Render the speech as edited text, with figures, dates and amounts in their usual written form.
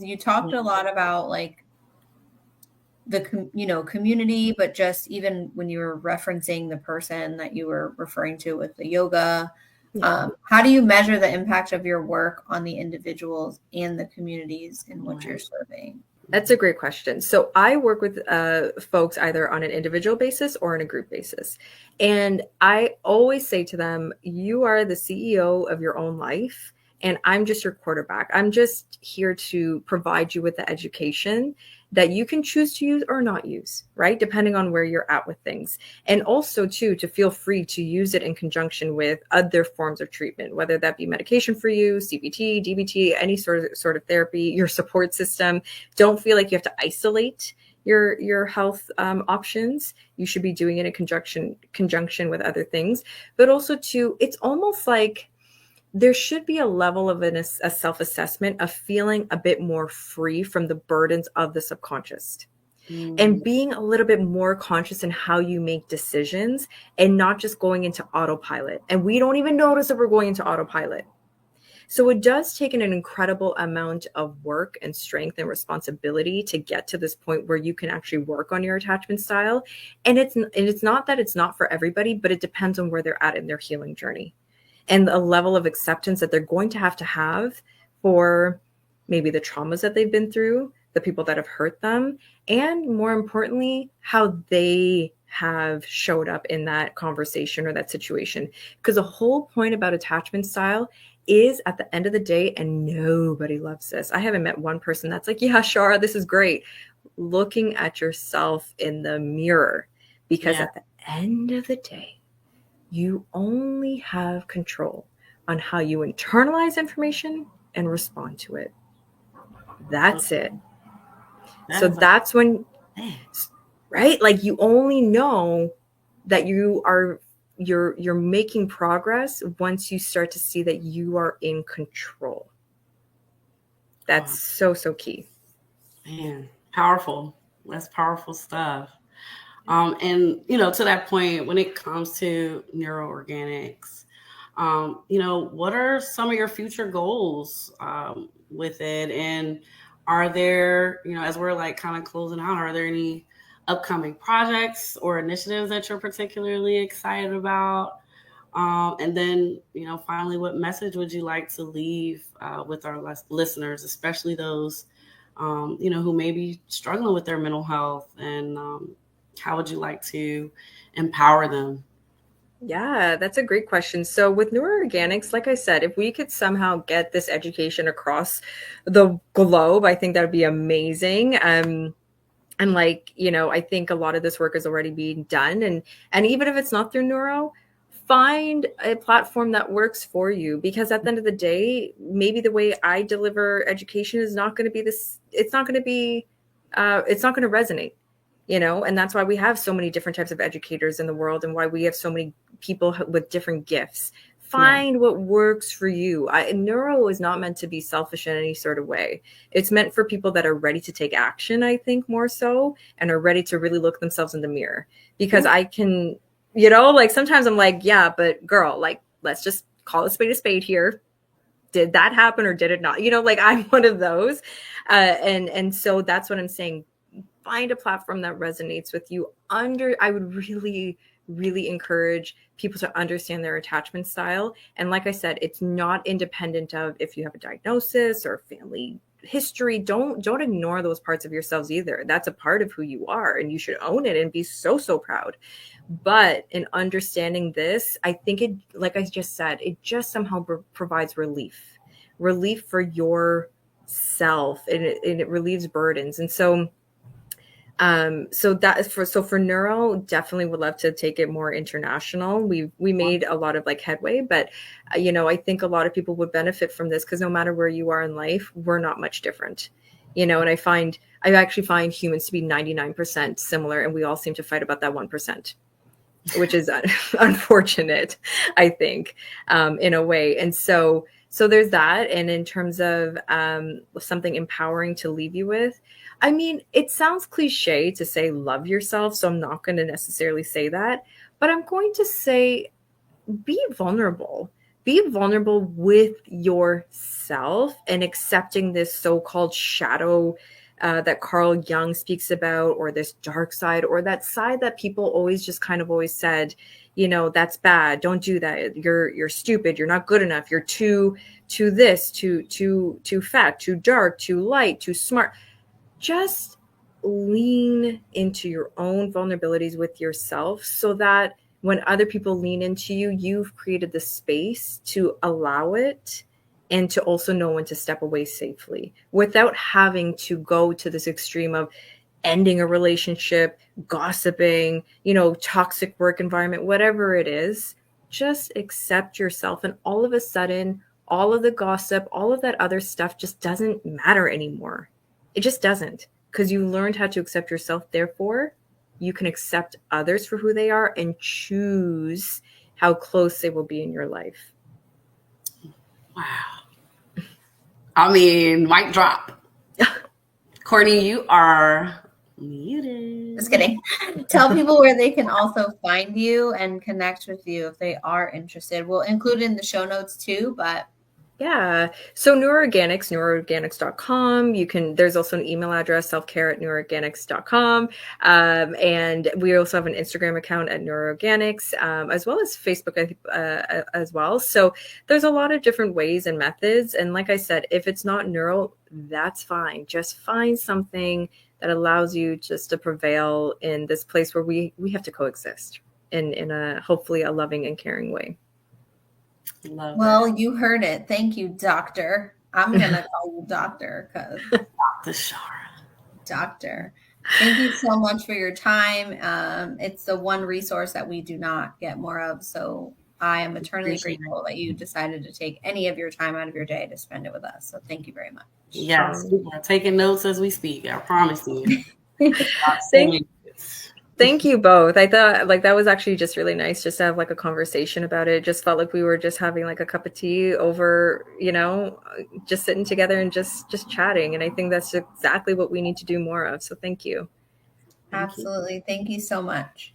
You talked a lot about like the community, but just even when you were referencing the person that you were referring to with the yoga, how do you measure the impact of your work on the individuals and the communities in which you're serving? That's a great question. So I work with folks either on an individual basis or on a group basis. And I always say to them, you are the CEO of your own life, and I'm just your quarterback. I'm just here to provide you with the education that you can choose to use or not use, right? Depending on where you're at with things. And also too, to feel free to use it in conjunction with other forms of treatment, whether that be medication for you, CBT, DBT, any sort of therapy, your support system. Don't feel like you have to isolate your health options. You should be doing it in conjunction with other things. But also too, it's almost like there should be a level of a self-assessment of feeling a bit more free from the burdens of the subconscious and being a little bit more conscious in how you make decisions and not just going into autopilot. And we don't even notice that we're going into autopilot. So it does take an incredible amount of work and strength and responsibility to get to this point where you can actually work on your attachment style. And it's not that it's not for everybody, but it depends on where they're at in their healing journey and the level of acceptance that they're going to have for maybe the traumas that they've been through, the people that have hurt them, and more importantly, how they have showed up in that conversation or that situation. Because the whole point about attachment style is, at the end of the day, and nobody loves this, I haven't met one person that's like, yeah, Shara, this is great, looking at yourself in the mirror. Because at the end of the day, you only have control on how you internalize information and respond to it. That's it. So that's when, right? Like, you only know that you're making progress once you start to see that you are in control. That's so key. Man, powerful. That's powerful stuff. And, to that point, when it comes to Neuroorganics, what are some of your future goals with it? And are there, as we're like kind of closing out, are there any upcoming projects or initiatives that you're particularly excited about? And then, finally, what message would you like to leave with our listeners, especially those, who may be struggling with their mental health, and how would you like to empower them? Yeah, that's a great question. So with Neuroorganics, like I said, if we could somehow get this education across the globe, I think that would be amazing. And like, I think a lot of this work is already being done. And even if it's not through Neuro, find a platform that works for you, because at the end of the day, maybe the way I deliver education is not going to be it's not going to resonate. And that's why we have so many different types of educators in the world, and why we have so many people with different gifts. Find what works for you. Neuro is not meant to be selfish in any sort of way. It's meant for people that are ready to take action, I think, more so, and are ready to really look themselves in the mirror. Because I can, like, sometimes I'm like, yeah, but girl, like, let's just call a spade here. Did that happen or did it not? Like, I'm one of those. And so that's what I'm saying. Find a platform that resonates with you. I would really, really encourage people to understand their attachment style. And like I said, it's not independent of if you have a diagnosis or family history. Don't ignore those parts of yourselves either. That's a part of who you are, and you should own it and be so proud. But in understanding this, I think it, like I just said, it just somehow provides relief for yourself, and it relieves burdens. And so for Neuro, definitely would love to take it more international. We made a lot of like headway, but I think a lot of people would benefit from this, because no matter where you are in life, we're not much different, and I actually find humans to be 99% similar, and we all seem to fight about that 1%, which is unfortunate, I think, in a way. And so there's that. And in terms of something empowering to leave you with, I mean, it sounds cliche to say love yourself, so I'm not going to necessarily say that, but I'm going to say be vulnerable. be vulnerable with yourself and accepting this so-called shadow that Carl Jung speaks about, or this dark side, or that side that people always just kind of always said, you know, that's bad. Don't do that. You're stupid. You're not good enough. You're too this, too fat, too dark, too light, too smart. Just lean into your own vulnerabilities with yourself, so that when other people lean into you, you've created the space to allow it, and to also know when to step away safely without having to go to this extreme of ending a relationship, gossiping, you know, toxic work environment, whatever it is. Just accept yourself, and all of a sudden, all of the gossip, all of that other stuff just doesn't matter anymore. It just doesn't, because you learned how to accept yourself. Therefore, you can accept others for who they are and choose how close they will be in your life. Wow. I mean, mic drop. Courtney, you are muted. Just kidding. Tell people where they can also find you and connect with you if they are interested. We'll include it in the show notes too, but yeah. So Neuroorganics, neuroorganics.com. There's also an email address, selfcare@neuroorganics.com. And we also have an Instagram account at Neuroorganics, as well as Facebook as well. So there's a lot of different ways and methods. And like I said, if it's not neuro, that's fine. Just find something that allows you just to prevail in this place where we have to coexist in a hopefully a loving and caring way. Well, you heard it. Thank you, doctor. I'm going to call you doctor because Dr. Shara. Doctor. Thank you so much for your time. It's the one resource that we do not get more of. So I am eternally grateful that you decided to take any of your time out of your day to spend it with us. So thank you very much. Yes, people are taking notes as we speak. I promise you. Thank you both. I thought like that was actually just really nice just to have like a conversation about it. Just felt like we were just having like a cup of tea over, you know, just sitting together and just chatting. And I think that's exactly what we need to do more of. So thank you. Absolutely. Thank you so much.